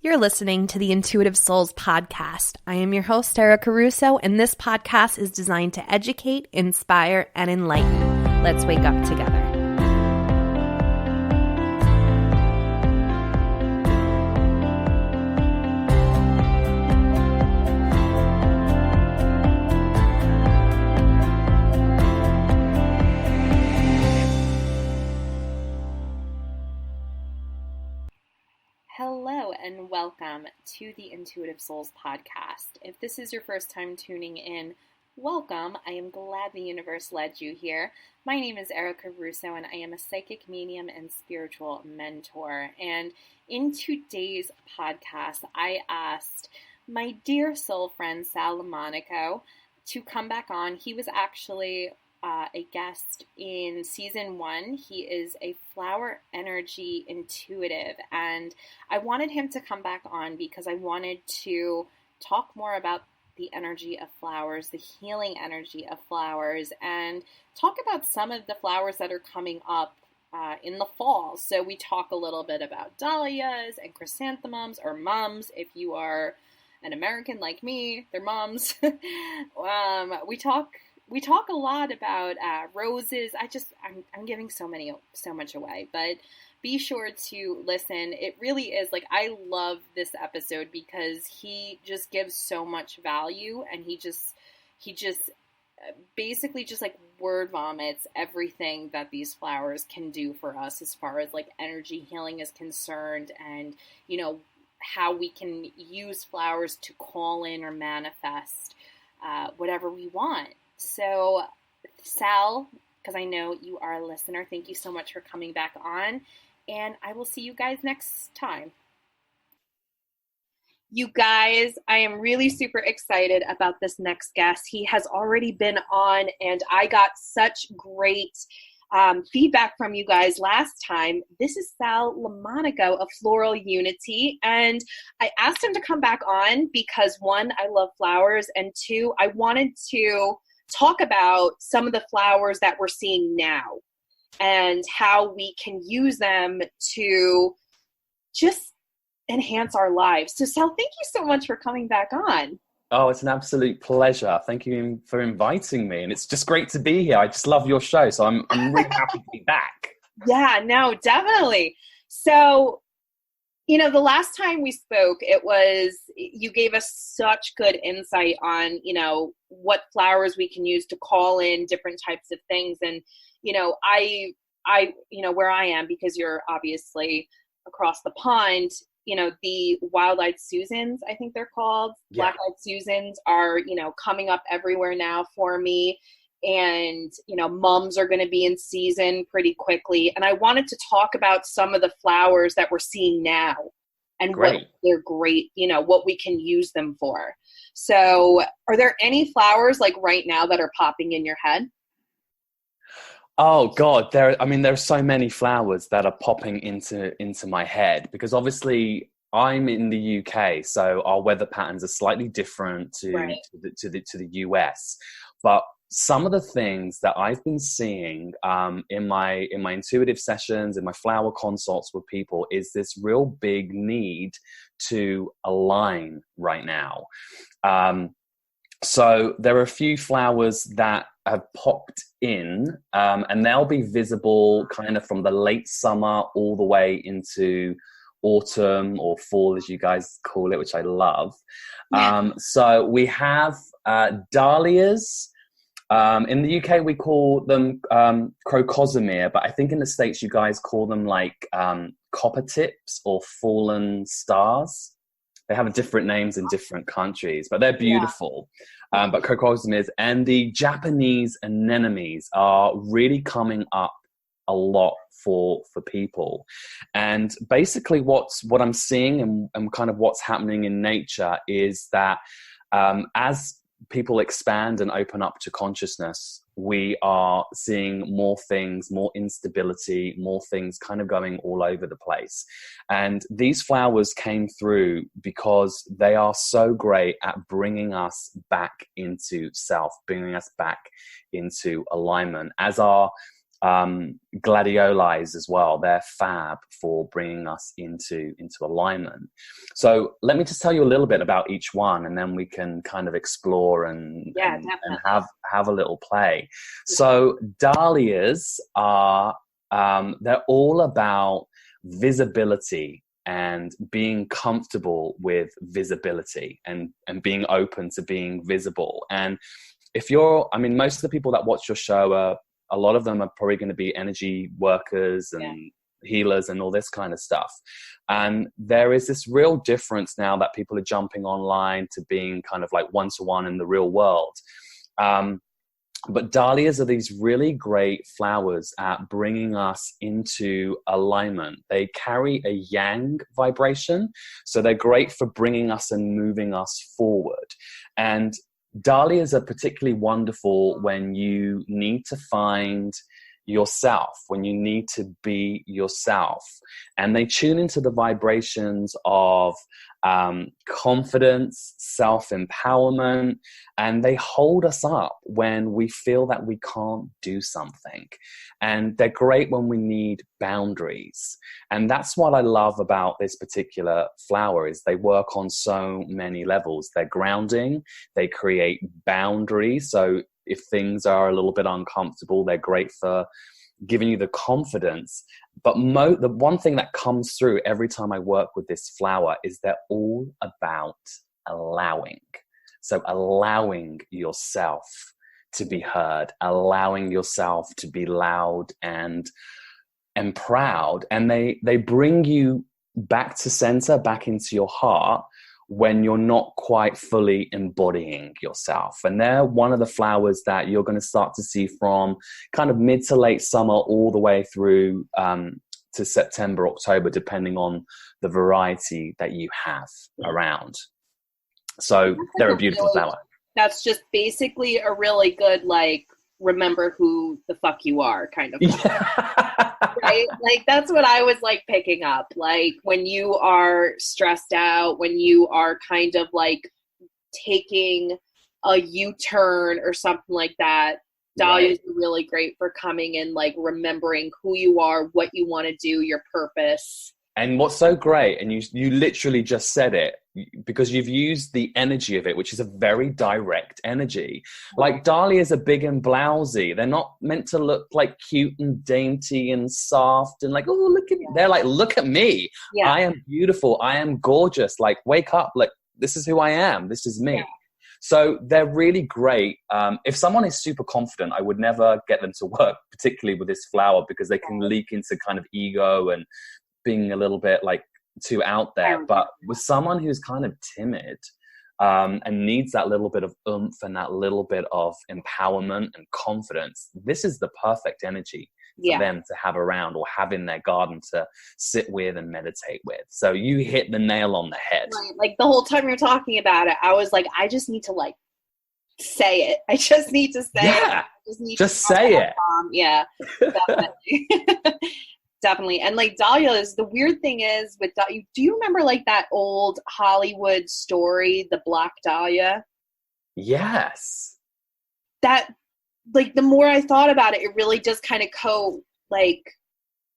You're listening to the Intuitive Souls podcast. I am your host, Erica Russo, and this podcast is designed to educate, inspire, and enlighten. Let's wake up together. Hello and welcome to the Intuitive Souls podcast. If this is your first time tuning in, welcome. I am glad the universe led you here. My name is Erica Russo and I am a psychic medium and spiritual mentor. And in today's podcast, I asked my dear soul friend Sal Lomonaco to come back on. He was actually a guest in season 1. He is a flower energy intuitive, and I wanted him to come back on because I wanted to talk more about the energy of flowers, the healing energy of flowers, and talk about some of the flowers that are coming up in the fall. So we talk a little bit about dahlias and chrysanthemums, or mums if you are an American like me, they're mums. We talk a lot about roses. I'm giving so much away, but be sure to listen. It really is I love this episode because he just gives so much value, and he just basically just word vomits everything that these flowers can do for us as far as energy healing is concerned, and how we can use flowers to call in or manifest whatever we want. So, Sal, because I know you are a listener, thank you so much for coming back on, and I will see you guys next time. You guys, I am really super excited about this next guest. He has already been on, and I got such great feedback from you guys last time. This is Sal Lomonaco of FloralUnity, and I asked him to come back on because 1, I love flowers, and 2, I wanted to talk about some of the flowers that we're seeing now and how we can use them to just enhance our lives. So Sal, thank you so much for coming back on. Oh, it's an absolute pleasure. Thank you for inviting me. And it's just great to be here. I just love your show. So I'm really happy to be back. Yeah, no, definitely. So, the last time we spoke, you gave us such good insight on, what flowers we can use to call in different types of things. And, I where I am, because you're obviously across the pond, the wild-eyed Susans, I think they're called. Yeah. Black-eyed Susans are, coming up everywhere now for me. And, mums are going to be in season pretty quickly. And I wanted to talk about some of the flowers that we're seeing now and what they're great, what we can use them for. So are there any flowers right now that are popping in your head? Oh God, there's so many flowers that are popping into my head, because obviously I'm in the UK, so our weather patterns are slightly different to the US. But some of the things that I've been seeing in my intuitive sessions, in my flower consults with people, is this real big need to align right now. So there are a few flowers that have popped in, and they'll be visible kind of from the late summer all the way into autumn or fall, as you guys call it, which I love. So we have dahlias. In the UK, we call them crocosmia, but I think in the States, you guys call them copper tips or fallen stars. They have different names in different countries, but they're beautiful. Yeah. But crocosmias and the Japanese anemones are really coming up a lot for people. And basically what I'm seeing and kind of what's happening in nature is that as people expand and open up to consciousness, we are seeing more things, more instability, more things kind of going all over the place. And these flowers came through because they are so great at bringing us back into self, bringing us back into alignment. As our Gladiolis as well. They're fab for bringing us into alignment. So let me just tell you a little bit about each one, and then we can kind of explore and have a little play. So dahlias are they're all about visibility and being comfortable with visibility and being open to being visible. And if you're, I mean, most of the people that watch your show are, a lot of them are probably going to be energy workers and healers and all this kind of stuff. And there is this real difference now that people are jumping online to being kind of like one-to-one in the real world. But dahlias are these really great flowers at bringing us into alignment. They carry a yang vibration, so they're great for bringing us and moving us forward. And dahlias are particularly wonderful when you need to find yourself, when you need to be yourself. And they tune into the vibrations of confidence, self-empowerment, and they hold us up when we feel that we can't do something. And they're great when we need boundaries. And that's what I love about this particular flower, is they work on so many levels. They're grounding, they create boundaries. So if things are a little bit uncomfortable, they're great for giving you the confidence. But the one thing that comes through every time I work with this flower is they're all about allowing. So allowing yourself to be heard, allowing yourself to be loud and proud. And they bring you back to center, back into your heart, when you're not quite fully embodying yourself. And they're one of the flowers that you're going to start to see from kind of mid to late summer all the way through to September, October, depending on the variety that you have around. So they're a beautiful flower. That's just basically a really good, like, remember who the fuck you are kind of right? Like, that's what I was like picking up. Like, when you are stressed out, when you are kind of like taking a U-turn or something like that, dahlias are really great for coming in, like remembering who you are, what you want to do, your purpose. And what's so great, and you literally just said it, because you've used the energy of it, which is a very direct energy. Like, dahlias are big and blousy. They're not meant to look like cute and dainty and soft and like, oh, look at me. They're like, look at me. Yeah. I am beautiful. I am gorgeous. Like, wake up. Like, this is who I am. This is me. Yeah. So they're really great. If someone is super confident, I would never get them to work, particularly with this flower, because they can leak into kind of ego and being a little bit like too out there. But with someone who's kind of timid and needs that little bit of oomph and that little bit of empowerment and confidence, this is the perfect energy for them to have around or have in their garden to sit with and meditate with. So you hit the nail on the head. Right. Like, the whole time you're talking about it, I was like, I just need to like say it. I just need to say it. I just say it. Yeah, definitely. Definitely. And like dahlias, the weird thing is with do you remember like that old Hollywood story, The Black Dahlia? Yes. That, like, the more I thought about it, it really just kind of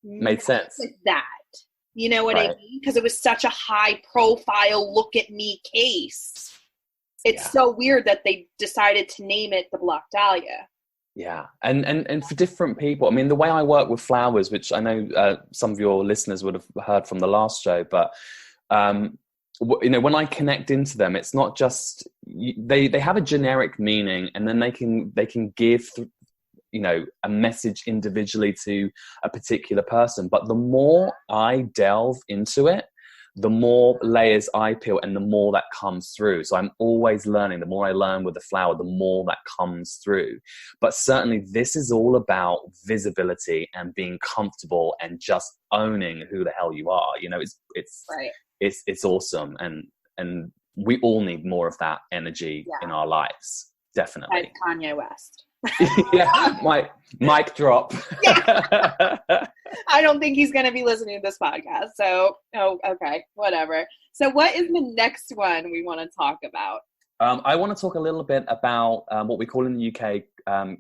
made sense with that. You know what I mean? Because it was such a high profile, look at me case. It's so weird that they decided to name it the Black Dahlia. Yeah. And for different people, I mean, the way I work with flowers, which I know some of your listeners would have heard from the last show, but, you know, when I connect into them, it's not just, they have a generic meaning, and then they can give, you know, a message individually to a particular person. But the more I delve into it, the more layers I peel and the more that comes through. So I'm always learning. The more I learn with the flower, the more that comes through. But certainly this is all about visibility and being comfortable and just owning who the hell you are. You know, it's awesome. And we all need more of that energy in our lives. Definitely. Like Kanye West. Yeah, mic drop. Yeah. I don't think he's going to be listening to this podcast. So, okay, whatever. So what is the next one we want to talk about? I want to talk a little bit about what we call in the UK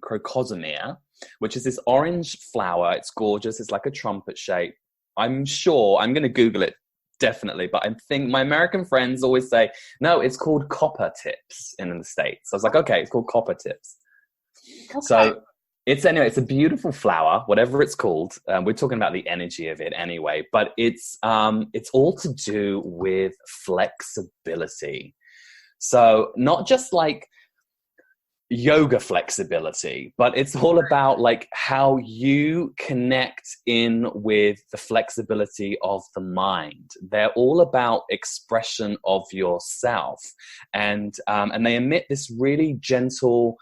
crocosmia, which is this orange flower. It's gorgeous. It's like a trumpet shape. I'm sure, I'm going to Google it definitely, but I think my American friends always say, no, it's called copper tips in the States. So I was like, okay, it's called copper tips. Okay. So it's a beautiful flower, whatever it's called. We're talking about the energy of it anyway, but it's all to do with flexibility. So not just like yoga flexibility, but it's all about like how you connect in with the flexibility of the mind. They're all about expression of yourself, and they emit this really gentle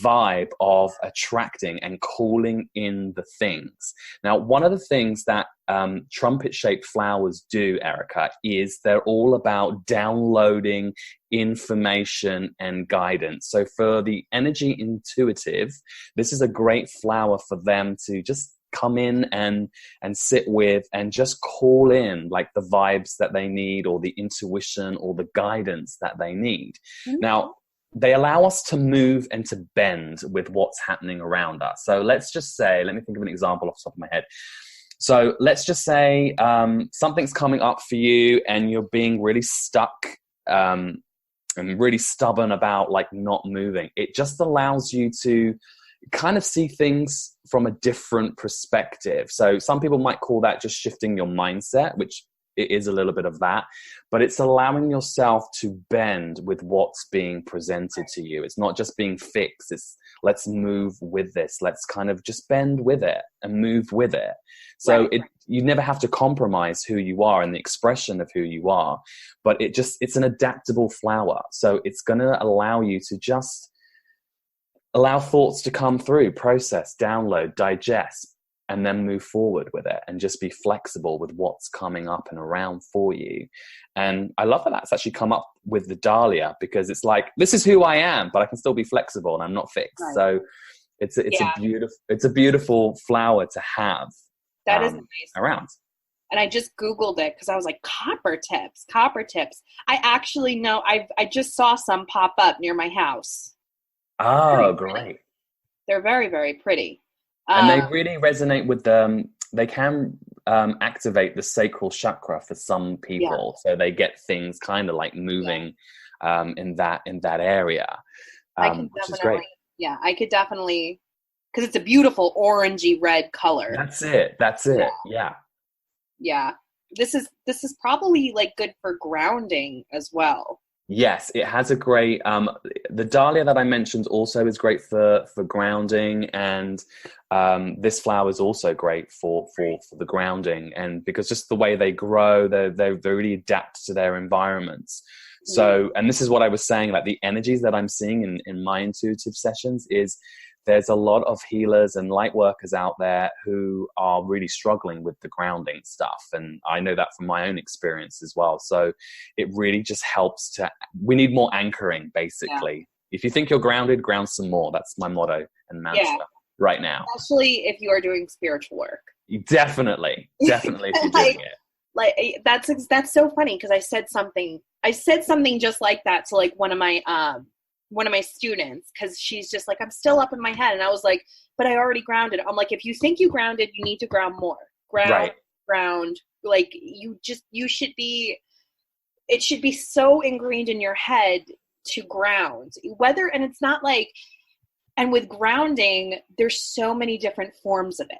vibe of attracting and calling in the things. Now, one of the things that trumpet-shaped flowers do, Erica, is they're all about downloading information and guidance. So for the energy intuitive, this is a great flower for them to just come in and sit with and just call in like the vibes that they need, or the intuition or the guidance that they need. Mm-hmm. Now, they allow us to move and to bend with what's happening around us. So let's just say, let me think of an example off the top of my head. So let's just say something's coming up for you and you're being really stuck and really stubborn about like not moving. It just allows you to kind of see things from a different perspective. So some people might call that just shifting your mindset, which it is a little bit of that, but it's allowing yourself to bend with what's being presented to you. It's not just being fixed. It's let's move with this. Let's kind of just bend with it and move with it. So you never have to compromise who you are and the expression of who you are, but it's an adaptable flower. So it's going to allow you to just allow thoughts to come through, process, download, digest, and then move forward with it and just be flexible with what's coming up and around for you. And I love that that's actually come up with the dahlia, because it's like, this is who I am, but I can still be flexible and I'm not fixed. Right. So it's a beautiful flower to have. That is amazing. Around. And I just Googled it because I was like, copper tips. I actually know, I just saw some pop up near my house. Oh, great. They're very, very pretty. And they really resonate with them. They can activate the sacral chakra for some people. Yeah. So they get things kind of like moving in that area, which is great. Yeah, I could definitely, because it's a beautiful orangey red color. That's it. Yeah. Yeah. This is probably like good for grounding as well. Yes, it has a great, the dahlia that I mentioned also is great for grounding, and this flower is also great for the grounding, and because just the way they grow, they really adapt to their environments. So, and this is what I was saying, like the energies that I'm seeing in my intuitive sessions is there's a lot of healers and light workers out there who are really struggling with the grounding stuff. And I know that from my own experience as well. So it really just helps we need more anchoring, basically. Yeah. If you think you're grounded, ground some more. That's my motto and mantra right now. Especially if you are doing spiritual work. Definitely if you're doing it. Like that's so funny, because I said something just like that to like one of my students, because she's just like, I'm still up in my head, and I was like, but I already grounded. I'm like, if you think you grounded, you need to ground more. Ground. Like it should be so ingrained in your head to ground. And it's not like, and with grounding, there's so many different forms of it.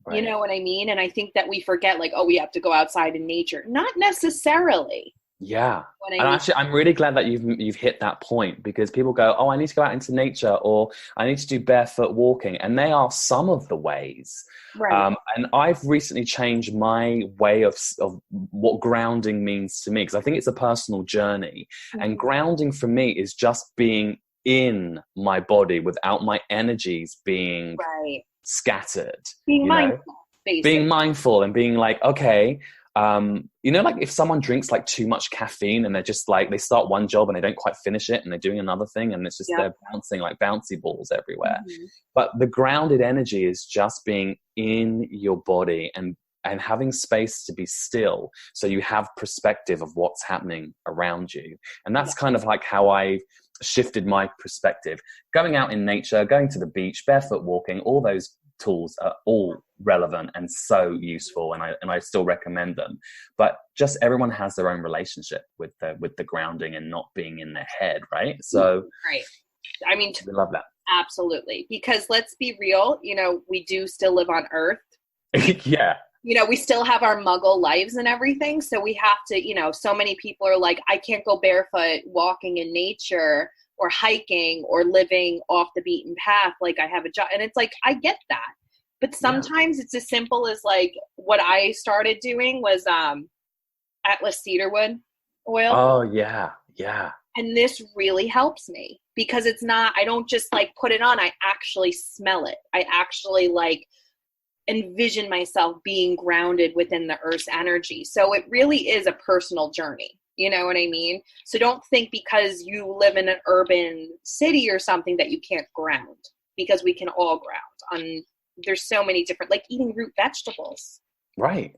Right. You know what I mean? And I think that we forget, like, oh, we have to go outside in nature. Not necessarily. Yeah. And actually, I'm really glad that you've hit that point, because people go, oh, I need to go out into nature, or I need to do barefoot walking. And they are some of the ways. Right. And I've recently changed my way of what grounding means to me, because I think it's a personal journey. Mm-hmm. And grounding for me is just being in my body without my energies being scattered. Being mindful, basically. Being mindful and being like, okay, like if someone drinks like too much caffeine and they're just like, they start one job and they don't quite finish it and they're doing another thing, and it's just they're bouncing like bouncy balls everywhere. Mm-hmm. But the grounded energy is just being in your body and having space to be still, so you have perspective of what's happening around you. And that's kind of like how I shifted my perspective. Going out in nature, going to the beach, barefoot walking, all those tools are all relevant and so useful, and I still recommend them. But just everyone has their own relationship with the grounding and not being in their head, right? So right. I mean, we love that. Absolutely. Because let's be real, you know, we do still live on Earth. Yeah. You know, we still have our muggle lives and everything. So we have to, you know, so many people are like, I can't go barefoot walking in nature or hiking or living off the beaten path. Like, I have a job. And it's like, I get that. But sometimes it's as simple as like what I started doing was Atlas cedarwood oil. Oh, yeah. Yeah. And this really helps me because it's not, I don't just like put it on. I actually smell it. I actually like envision myself being grounded within the earth's energy. So it really is a personal journey. You know what I mean? So don't think because you live in an urban city or something that you can't ground, because we can all ground. There's so many different, like eating root vegetables. Right.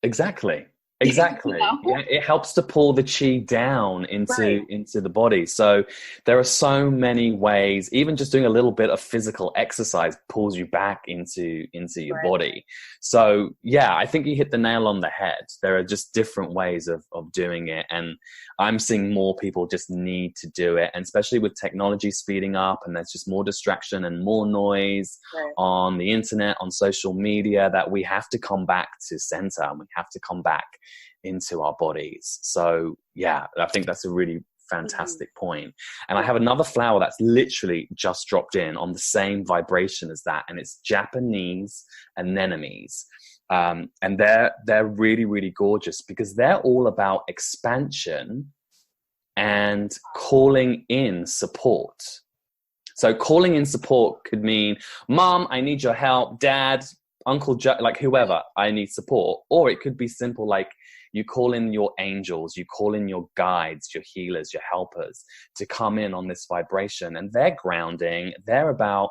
Exactly. Exactly. You know? Yeah, it helps to pull the chi down into the body. So there are so many ways. Even just doing a little bit of physical exercise pulls you back into your body. So yeah, I think you hit the nail on the head. There are just different ways of doing it, and I'm seeing more people just need to do it, and especially with technology speeding up, and there's just more distraction and more noise on the internet, on social media, that we have to come back to center, and we have to come back into our bodies. So yeah, I think that's a really fantastic point. And I have another flower that's literally just dropped in on the same vibration as that, and it's Japanese anemones. And they're really, really gorgeous because they're all about expansion and calling in support. So calling in support could mean, Mom, I need your help. Dad, Uncle Joe, like whoever, I need support. Or it could be simple, like you call in your angels, you call in your guides, your healers, your helpers to come in on this vibration. And they're grounding. They're about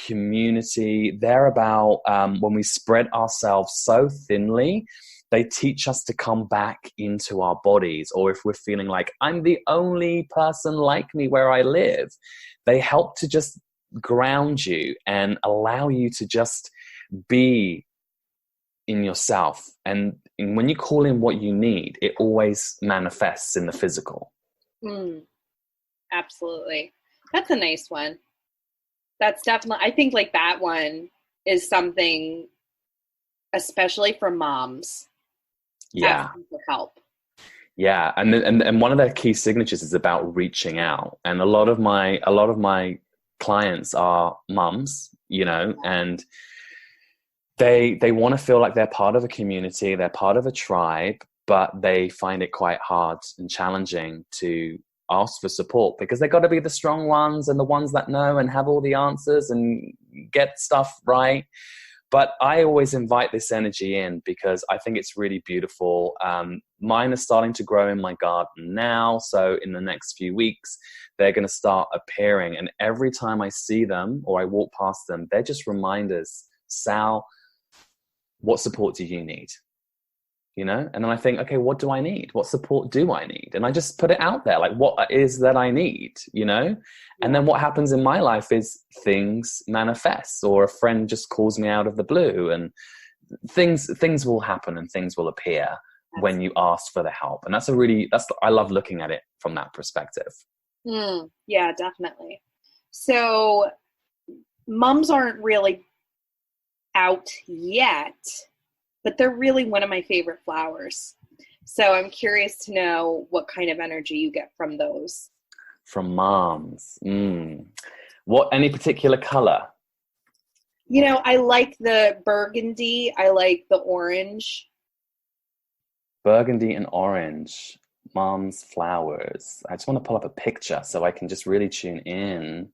community. They're about when we spread ourselves so thinly, they teach us to come back into our bodies. Or if we're feeling like I'm the only person like me where I live, they help to just ground you and allow you to just be in yourself. And when you call in what you need, it always manifests in the physical. Absolutely. That's a nice one. That's definitely, I think like that one is something, especially for moms. Yeah. Asking for help. Yeah. And one of their key signatures is about reaching out. And a lot of my clients are mums, you know, and they want to feel like they're part of a community, they're part of a tribe, but they find it quite hard and challenging to ask for support because they've got to be the strong ones and the ones that know and have all the answers and get stuff right. But I always invite this energy in because I think it's really beautiful. Mine are starting to grow in my garden now. So in the next few weeks, they're going to start appearing. And every time I see them or I walk past them, they're just reminders, Sal, what support do you need? You know? And then I think, okay, what do I need? What support do I need? And I just put it out there, like what is that I need, you know? And then what happens in my life is things manifest, or a friend just calls me out of the blue, and things will happen and things will appear when you ask for the help. And I love looking at it from that perspective. Yeah, definitely. So mums aren't really out yet, but they're really one of my favorite flowers. So I'm curious to know what kind of energy you get from those. From moms. What, any particular color? You know, I like the burgundy. I like the orange. Burgundy and orange. Mom's flowers. I just want to pull up a picture so I can just really tune in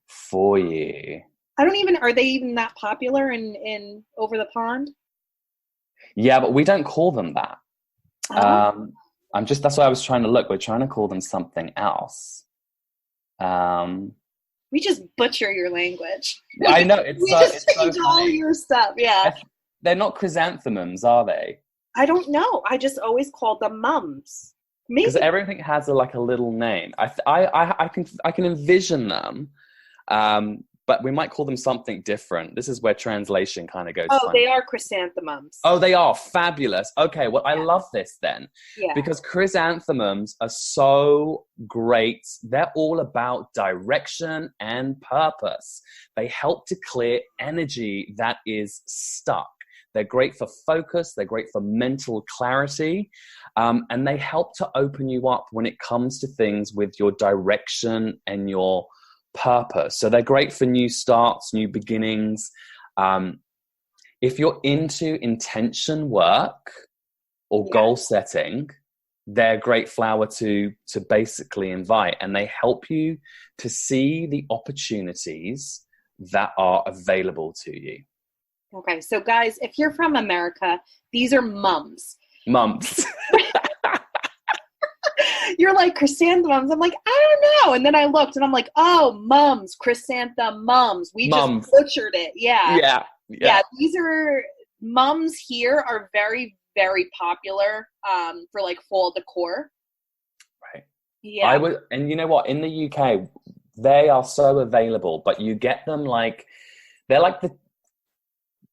for you. Are they even that popular in over the pond? Yeah, but we don't call them that. That's why I was trying to look. We're trying to call them something else. We just butcher your language. I know. We just change all your stuff. Yeah. They're not chrysanthemums, are they? I don't know. I just always called them mums. because Maybe. everything has like a little name. I can envision them, but we might call them something different. This is where translation kind of goes Oh, funny. they are chrysanthemums. Oh, they are fabulous. Okay, well, I Yeah. love this then, Yeah. because chrysanthemums are so great. They're all about direction and purpose. They help to clear energy that is stuck. They're great for focus. They're great for mental clarity. And they help to open you up when it comes to things with your direction and your purpose. So they're great for new starts, new beginnings. If you're into intention work or goal setting, they're a great flower to basically invite, and they help you to see the opportunities that are available to you. Okay, so guys, if you're from America, these are mums. Mums. You're like, chrysanthemums. I'm like, I don't know. And then I looked and I'm like, oh, mums, chrysanthemum mums. We Mums. just butchered it. Yeah. Yeah. These are mums here are very, very popular for like fall decor. Right. Yeah. And you know what? In the UK, they are so available, but you get them like,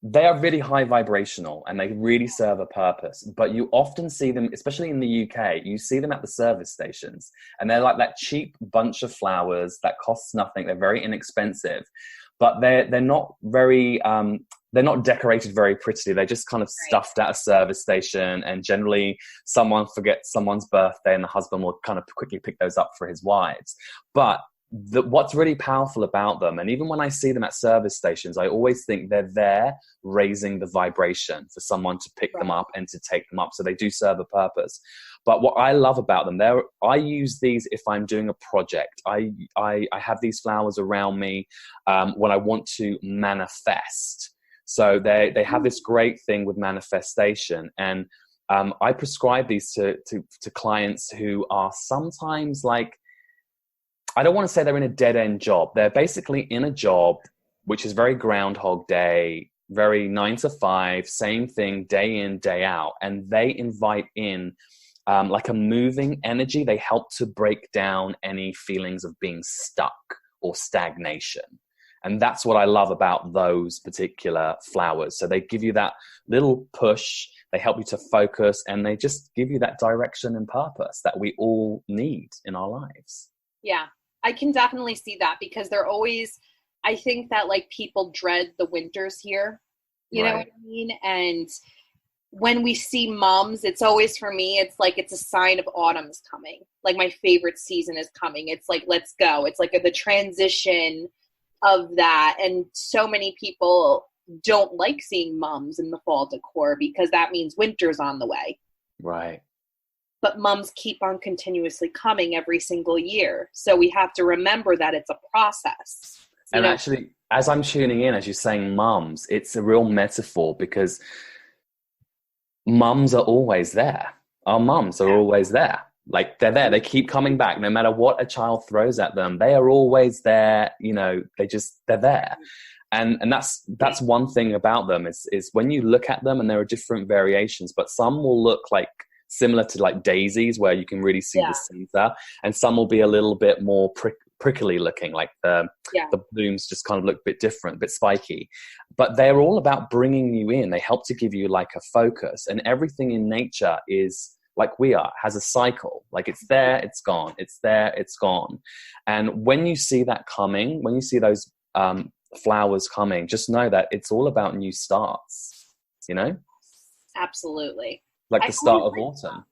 they are really high vibrational and they really serve a purpose. But you often see them, especially in the UK, you see them at the service stations, and they're like that cheap bunch of flowers that costs nothing. They're very inexpensive, but they're not very they're not decorated very prettily. They're just kind of stuffed at a service station, and generally someone forgets someone's birthday and the husband will kind of quickly pick those up for his wives. But what's really powerful about them, and even when I see them at service stations, I always think they're there raising the vibration for someone to pick them up and to take them up. So they do serve a purpose. But what I love about them, I use these if I'm doing a project. I have these flowers around me when I want to manifest. So they have this great thing with manifestation, and I prescribe these to clients who are sometimes like, I don't want to say they're in a dead-end job. They're basically in a job which is very Groundhog Day, very 9 to 5, same thing day in, day out. And they invite in like a moving energy. They help to break down any feelings of being stuck or stagnation. And that's what I love about those particular flowers. So they give you that little push, they help you to focus, and they just give you that direction and purpose that we all need in our lives. Yeah, I can definitely see that, because they're always, I think that like people dread the winters here, you know what I mean? And when we see mums, it's always, for me, it's like, it's a sign of autumn's coming. Like my favorite season is coming. It's like, let's go. It's like the transition of that. And so many people don't like seeing mums in the fall decor because that means winter's on the way. Right. But mums keep on continuously coming every single year. So we have to remember that it's a process. And actually, as I'm tuning in, as you're saying mums, it's a real metaphor, because mums are always there. Our mums are always there. Like they're there. They keep coming back. No matter what a child throws at them, they are always there. You know, they're there. And that's one thing about them is when you look at them, and there are different variations, but some will look like similar to like daisies, where you can really see the center, and some will be a little bit more prickly looking, like the blooms just kind of look a bit different, a bit spiky. But they're all about bringing you in. They help to give you like a focus, and everything in nature is like we are, has a cycle. Like it's there, it's gone. It's there, it's gone. And when you see that coming, when you see those flowers coming, just know that it's all about new starts, you know? Absolutely. Like the start of autumn.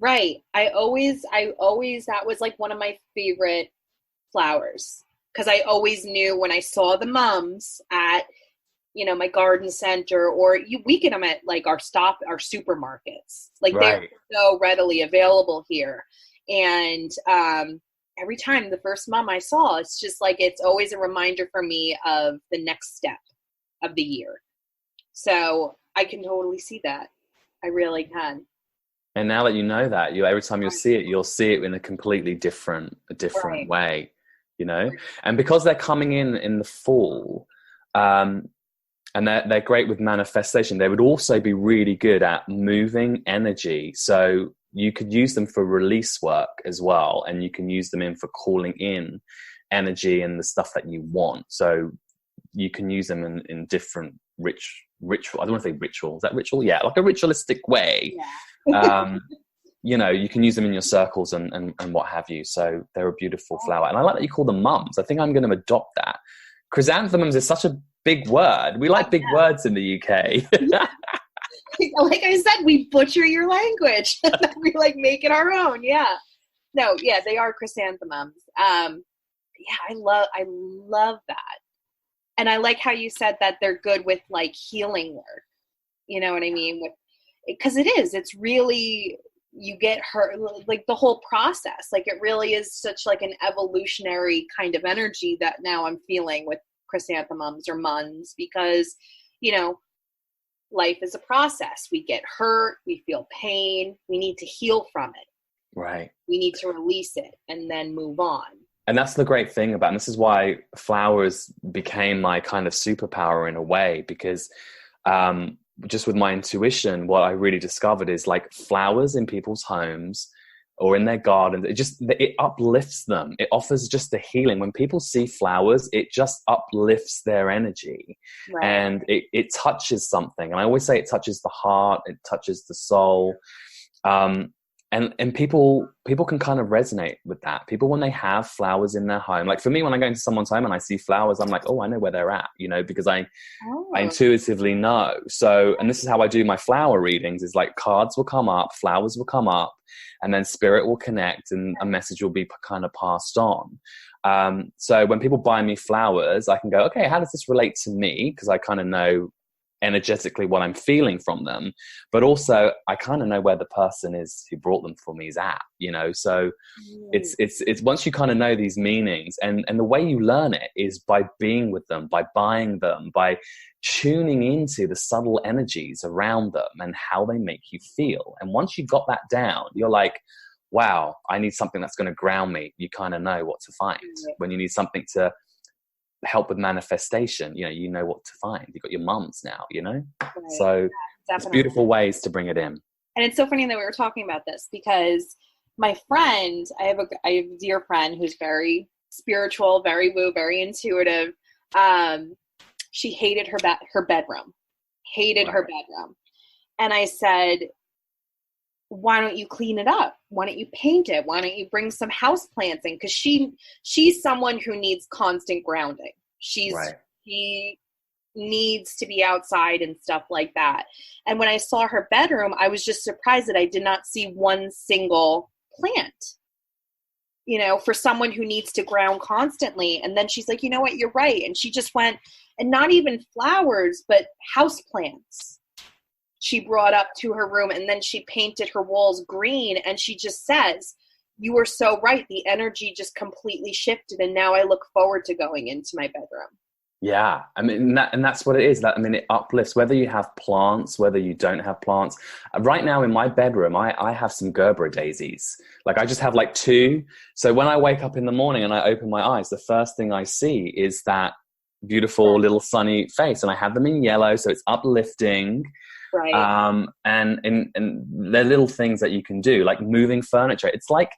Right. I always, that was like one of my favorite flowers, because I always knew when I saw the mums at, my garden center, or we get them at like our supermarkets. Like they're so readily available here. And every time the first mum I saw, it's just like, it's always a reminder for me of the next step of the year. So I can totally see that. I really can. And now that you know that, every time you'll see it in a completely different way, And because they're coming in the fall, and they're great with manifestation, they would also be really good at moving energy. So, you could use them for release work as well, and you can use them for calling in energy and the stuff that you want. So you can use them in different ritual. I don't want to say ritual. Is that ritual? Yeah, like a ritualistic way. Yeah. You know, you can use them in your circles and what have you. So they're a beautiful flower. And I like that you call them mums. I think I'm going to adopt that. Chrysanthemums is such a big word. We like big words in the UK. Like I said, we butcher your language. We like make it our own. Yeah. No, yeah, they are chrysanthemums. Yeah, I love that. And I like how you said that they're good with like healing work. You know what I mean? Because it's really, you get hurt, like the whole process, like it really is such like an evolutionary kind of energy that now I'm feeling with chrysanthemums or muns, because, you know, life is a process. We get hurt, we feel pain, we need to heal from it. Right. We need to release it and then move on. And that's the great thing about, and this is why flowers became my kind of superpower in a way, because just with my intuition, what I really discovered is like flowers in people's homes or in their gardens, it uplifts them. It offers just the healing. When people see flowers, it just uplifts their energy. Right. And it touches something. And I always say it touches the heart, it touches the soul. And people can kind of resonate with that. People, when they have flowers in their home, like for me, when I go into someone's home and I see flowers, I'm like, oh, I know where they're at, you know, because I intuitively know. So, and this is how I do my flower readings, is like cards will come up, flowers will come up, and then spirit will connect and a message will be kind of passed on. So when people buy me flowers, I can go, okay, how does this relate to me? Because I kind of know energetically what I'm feeling from them, but also I kind of know where the person is who brought them for me is at, you know. So it's once you kind of know these meanings, and the way you learn it is by being with them, by buying them, by tuning into the subtle energies around them and how they make you feel. And once you've got that down, you're like, wow, I need something that's going to ground me. You kind of know what to find. When you need something to help with manifestation, you know what to find. You've got your mums now, you know. Right. So it's beautiful ways to bring it in. And it's so funny that we were talking about this, because my friend, I have a dear friend who's very spiritual, very woo, very intuitive. She hated her bedroom, her bedroom. And I said, why don't you clean it up? Why don't you paint it? Why don't you bring some house plants in? Because she's someone who needs constant grounding. She needs to be outside and stuff like that. And when I saw her bedroom, I was just surprised that I did not see one single plant, you know, for someone who needs to ground constantly. And then she's like, you know what, you're right. And she just went, and not even flowers, but house plants she brought up to her room, and then she painted her walls green. And she just says, you were so right. The energy just completely shifted. And now I look forward to going into my bedroom. Yeah. I mean, and that's what it is. It uplifts, whether you have plants, whether you don't have plants. Right now in my bedroom, I have some Gerber daisies. Like I just have like 2. So when I wake up in the morning and I open my eyes, the first thing I see is that beautiful little sunny face. And I have them in yellow. So it's uplifting. Right. And they're little things that you can do, like moving furniture. It's like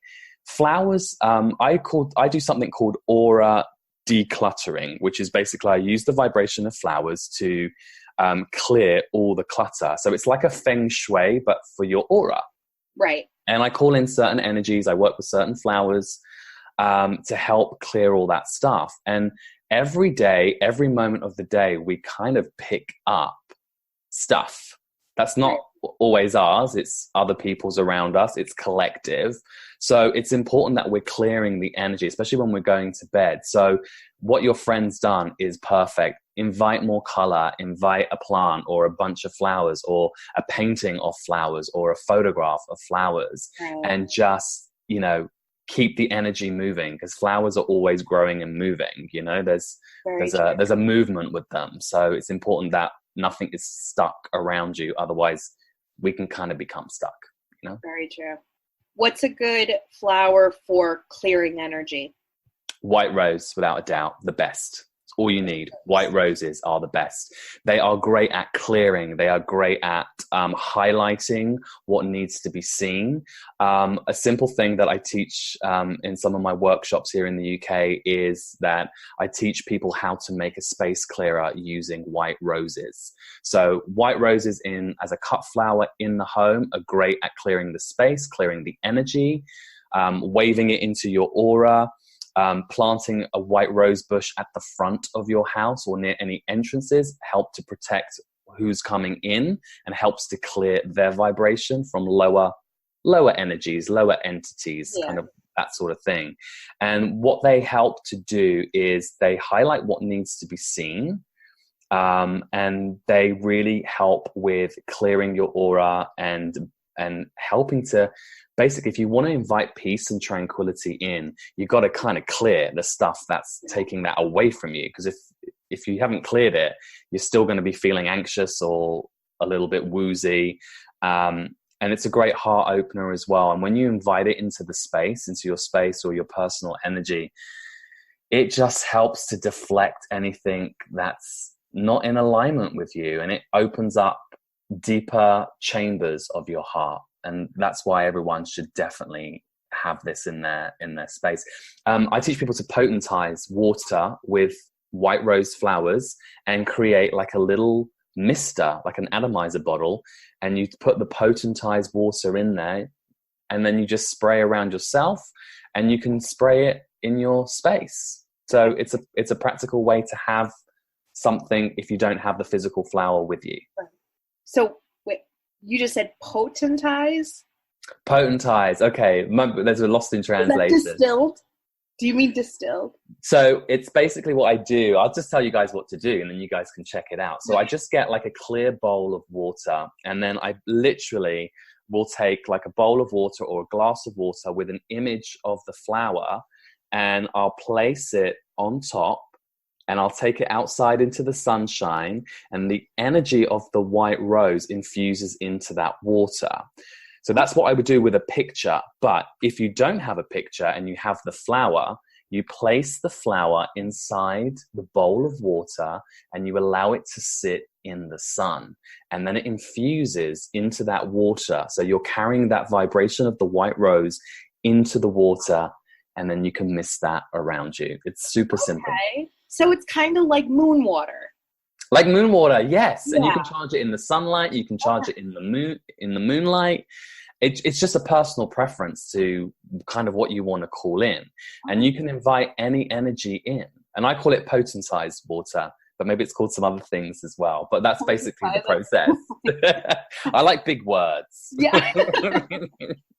flowers. I do something called aura decluttering, which is basically I use the vibration of flowers to clear all the clutter. So it's like a feng shui, but for your aura. Right. And I call in certain energies. I work with certain flowers to help clear all that stuff. And every day, every moment of the day, we kind of pick up stuff. That's not always ours. It's other people's around us. It's collective. So it's important that we're clearing the energy, especially when we're going to bed. So what your friend's done is perfect. Invite more color, invite a plant or a bunch of flowers or a painting of flowers or a photograph of flowers, and just, keep the energy moving, because flowers are always growing and moving. There's a movement with them. So it's important that nothing is stuck around you. Otherwise we can kind of become stuck, Very true. What's a good flower for clearing energy? White rose, without a doubt, the best. It's all you need. White roses are the best. They are great at clearing. They are great at highlighting what needs to be seen. A simple thing that I teach in some of my workshops here in the UK is that I teach people how to make a space clearer using white roses. So white roses as a cut flower in the home are great at clearing the space, clearing the energy, waving it into your aura. Planting a white rose bush at the front of your house or near any entrances help to protect who's coming in and helps to clear their vibration from lower energies, lower entities, kind of that sort of thing. And what they help to do is they highlight what needs to be seen, and they really help with clearing your aura and helping to, basically, if you want to invite peace and tranquility in, you've got to kind of clear the stuff that's taking that away from you. Because if you haven't cleared it, you're still going to be feeling anxious or a little bit woozy. And it's a great heart opener as well. And when you invite it into the space, into your space or your personal energy, it just helps to deflect anything that's not in alignment with you. And it opens up deeper chambers of your heart. And that's why everyone should definitely have this in their space. I teach people to potentize water with white rose flowers and create like a little mister, like an atomizer bottle, and you put the potentized water in there, and then you just spray around yourself, and you can spray it in your space. So it's a practical way to have something if you don't have the physical flower with you. So wait, you just said potentize? Potentize. Okay, there's a lost in translation. Is that distilled? Do you mean distilled? So it's basically what I do. I'll just tell you guys what to do, and then you guys can check it out. So I just get like a clear bowl of water, and then I literally will take like a bowl of water or a glass of water with an image of the flower, and I'll place it on top, and I'll take it outside into the sunshine, and the energy of the white rose infuses into that water. So that's what I would do with a picture. But if you don't have a picture and you have the flower, you place the flower inside the bowl of water and you allow it to sit in the sun. And then it infuses into that water. So you're carrying that vibration of the white rose into the water, and then you can mist that around you. It's super simple. So it's kind of like moon water. Like moon water, yes. Yeah. And you can charge it in the sunlight. You can charge it in the moonlight. It's just a personal preference to kind of what you want to call in. And you can invite any energy in. And I call it potentized water, but maybe it's called some other things as well. But that's basically the process. I like big words. Yeah.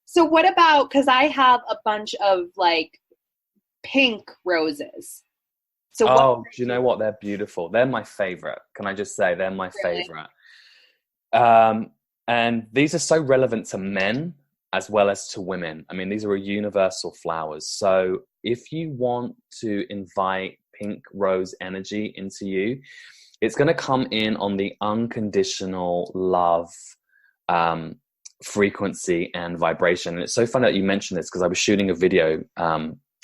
So what about, because I have a bunch of like pink roses. So do you know what? They're beautiful. They're my favorite. Can I just say they're my favorite? And these are so relevant to men as well as to women. I mean, these are universal flowers. So if you want to invite pink rose energy into you, it's going to come in on the unconditional love frequency and vibration. And it's so funny that you mentioned this, because I was shooting a video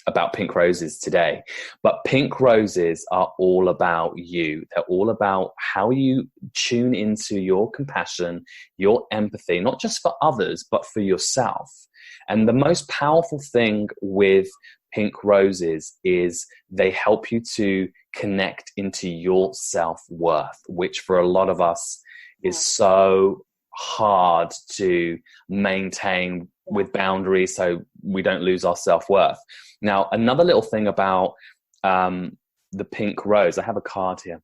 about pink roses today. But pink roses are all about you. They're all about how you tune into your compassion, your empathy, not just for others, but for yourself. And the most powerful thing with pink roses is they help you to connect into your self-worth, which for a lot of us is so hard to maintain with boundaries so we don't lose our self-worth. Now, another little thing about the pink rose, I have a card here.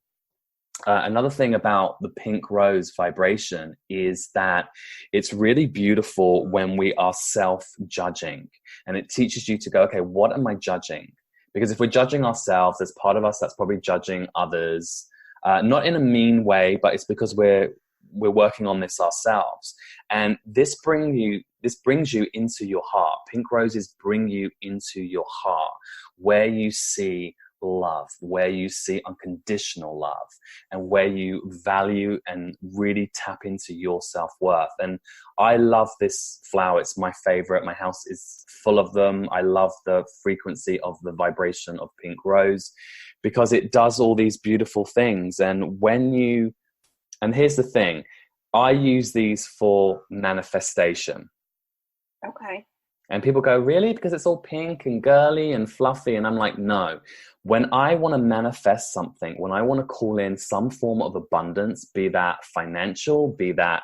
Another thing about the pink rose vibration is that it's really beautiful when we are self-judging, and it teaches you to go, okay, what am I judging? Because if we're judging ourselves, there's part of us that's probably judging others, not in a mean way, but it's because we're working on this ourselves. And this brings you into your heart. Pink roses bring you into your heart, where you see love, where you see unconditional love, and where you value and really tap into your self-worth. And I love this flower. It's my favorite. My house is full of them. I love the frequency of the vibration of pink rose. because it does all these beautiful things. And here's the thing, I use these for manifestation. Okay. And people go, really? Because it's all pink and girly and fluffy. And I'm like, no. When I want to manifest something, when I want to call in some form of abundance, be that financial, be that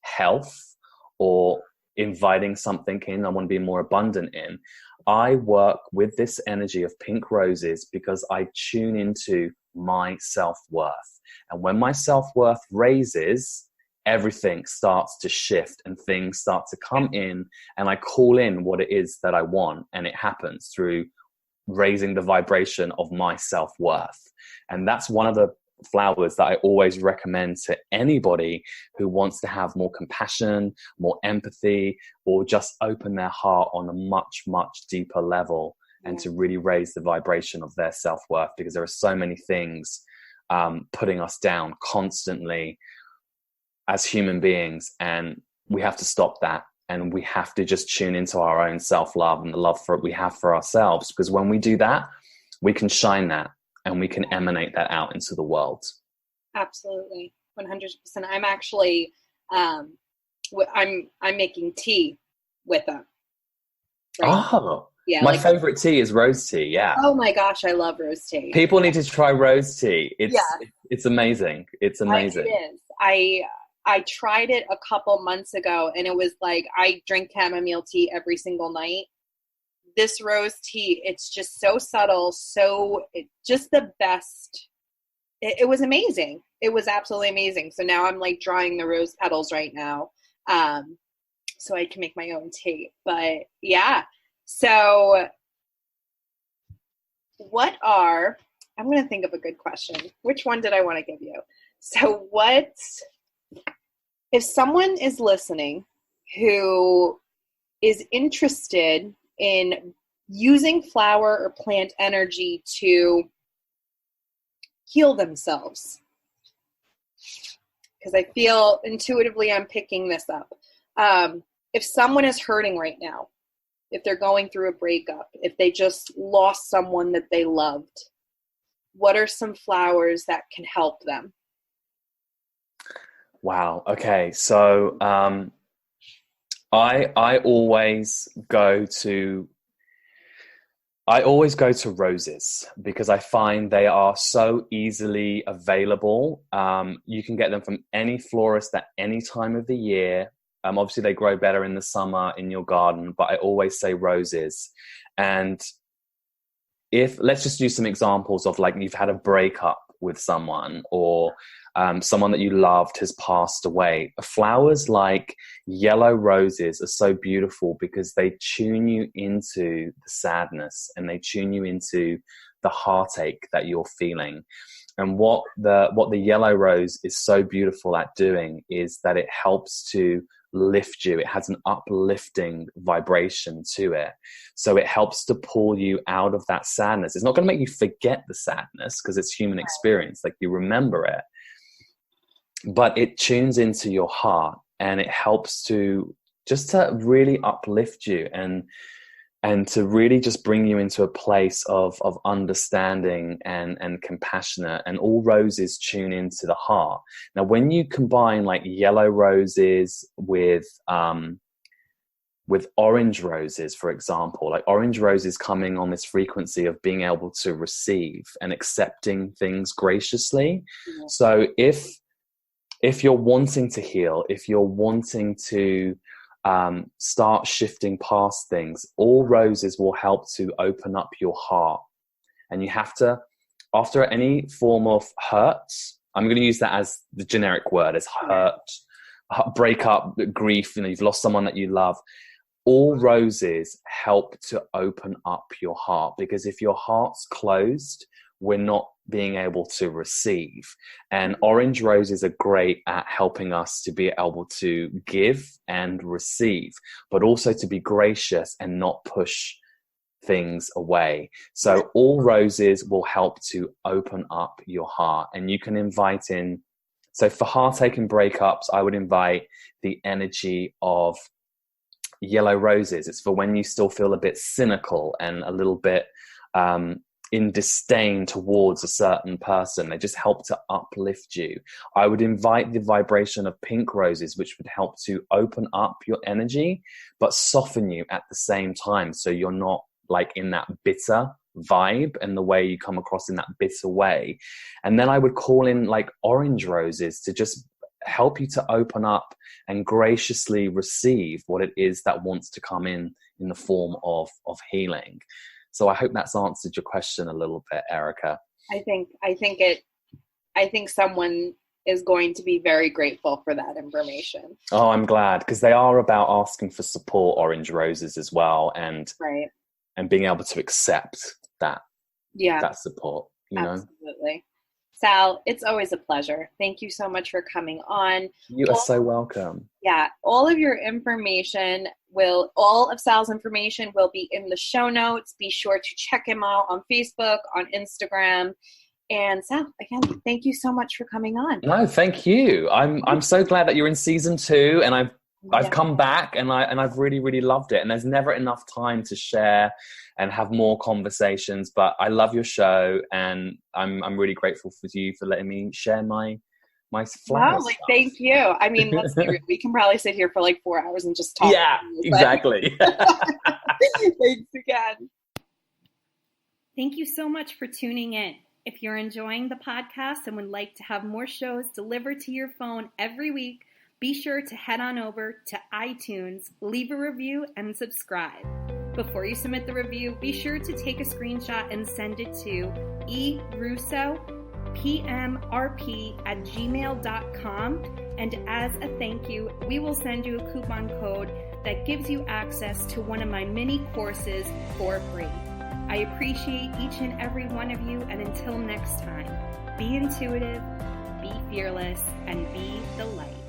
health, or inviting something in I want to be more abundant in, I work with this energy of pink roses because I tune into my self-worth. And when my self-worth raises, everything starts to shift and things start to come in, and I call in what it is that I want, and it happens through raising the vibration of my self-worth. And that's one of the flowers that I always recommend to anybody who wants to have more compassion, more empathy, or just open their heart on a much, much deeper level, and to really raise the vibration of their self-worth, because there are so many things putting us down constantly as human beings, and we have to stop that, and we have to just tune into our own self-love and the love we have for ourselves, because when we do that, we can shine that and we can emanate that out into the world. Absolutely. 100%. I'm actually I'm making tea with them right. Yeah, my favorite tea is rose tea. Yeah. Oh my gosh, I love rose tea. People need to try rose tea. It's amazing. It's amazing. It is. I tried it a couple months ago, and it was like, I drink chamomile tea every single night. This rose tea, it's just so subtle, just the best. It was amazing. It was absolutely amazing. So now I'm like drying the rose petals right now, so I can make my own tea. But yeah, so I'm going to think of a good question. Which one did I want to give you? So if someone is listening who is interested in using flower or plant energy to heal themselves, because I feel intuitively I'm picking this up. If someone is hurting right now, if they're going through a breakup, if they just lost someone that they loved, what are some flowers that can help them? Wow. Okay. So I always go to roses, because I find they are so easily available. You can get them from any florist at any time of the year. Obviously, they grow better in the summer in your garden, but I always say roses. And let's just use some examples of, like, you've had a breakup with someone, or someone that you loved has passed away. Flowers like yellow roses are so beautiful because they tune you into the sadness, and they tune you into the heartache that you're feeling. And what the yellow rose is so beautiful at doing is that it helps to lift you. It has an uplifting vibration to it. So it helps to pull you out of that sadness. It's not going to make you forget the sadness, because it's human experience. Like, you remember it. But it tunes into your heart, and it helps to really uplift you, and to really just bring you into a place of understanding and compassionate. And all roses tune into the heart. Now, when you combine like yellow roses with orange roses, for example, like orange roses coming on this frequency of being able to receive and accepting things graciously. Mm-hmm. So if you're wanting to heal, if you're wanting to start shifting past things, all roses will help to open up your heart. And you have to, after any form of hurt, I'm going to use that as the generic word, as hurt, breakup, grief, you've lost someone that you love. All roses help to open up your heart, because if your heart's closed, we're not being able to receive. And orange roses are great at helping us to be able to give and receive, but also to be gracious and not push things away. So all roses will help to open up your heart. And you can invite in, so for heartache and breakups, I would invite the energy of yellow roses. It's for when you still feel a bit cynical and a little bit in disdain towards a certain person. They just help to uplift you. I would invite the vibration of pink roses, which would help to open up your energy, but soften you at the same time. So you're not like in that bitter vibe and the way you come across in that bitter way. And then I would call in like orange roses to just help you to open up and graciously receive what it is that wants to come in the form of healing. So I hope that's answered your question a little bit, Erica. I think someone is going to be very grateful for that information. Oh, I'm glad, because they are about asking for support, orange roses as well, and right. And being able to accept that support, you know. Absolutely. Sal, it's always a pleasure. Thank you so much for coming on. You are so welcome. Yeah, all of Sal's information will be in the show notes. Be sure to check him out on Facebook, on Instagram. And Sal, again, thank you so much for coming on. No, thank you. I'm so glad that you're in season 2, and I've come back, and I've really, really loved it. And there's never enough time to share and have more conversations, but I love your show, and I'm really grateful for you for letting me share my flowers. Wow, thank you. I mean, let's be real. We can probably sit here for 4 hours and just talk. Yeah, exactly. Thanks again. Thank you so much for tuning in. If you're enjoying the podcast and would like to have more shows delivered to your phone every week, be sure to head on over to iTunes, leave a review, and subscribe. Before you submit the review, be sure to take a screenshot and send it to erusso.pmrp@gmail.com. And as a thank you, we will send you a coupon code that gives you access to one of my mini courses for free. I appreciate each and every one of you, and until next time, be intuitive, be fearless, and be the light.